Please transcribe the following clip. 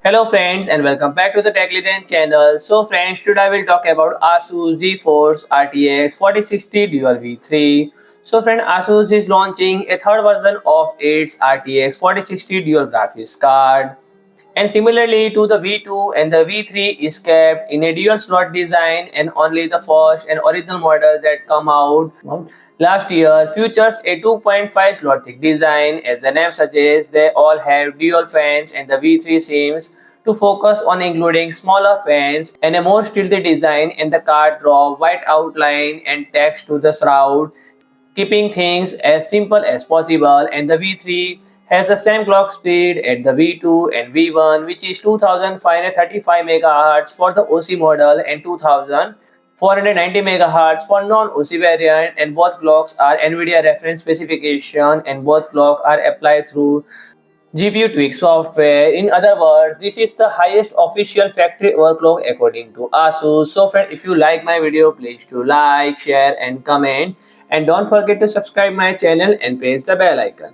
Hello friends and welcome back to the Tech Legend channel. So friends, today I will talk about ASUS GeForce RTX 4060 Dual V3. So friend, ASUS is launching a third version of its RTX 4060 Dual graphics card. And similarly to the V2 and the V3 is kept in a dual slot design, and only the first and original model that come out last year features a 2.5 slot thick design. As the name suggests, they all have dual fans, and the V3 seems to focus on including smaller fans and a more stealthy design, and the card draw white outline and text to the shroud, keeping things as simple as possible. And the V3 has the same clock speed at the V2 and V1, which is 2535 MHz for the OC model and 2490 MHz for non-OC variant, and both clocks are NVIDIA reference specification, and both clocks are applied through GPU tweak software. In other words, this is the highest official factory overclock according to ASUS. So friends, if you like my video, please do like, share and comment, and don't forget to subscribe my channel and press the bell icon.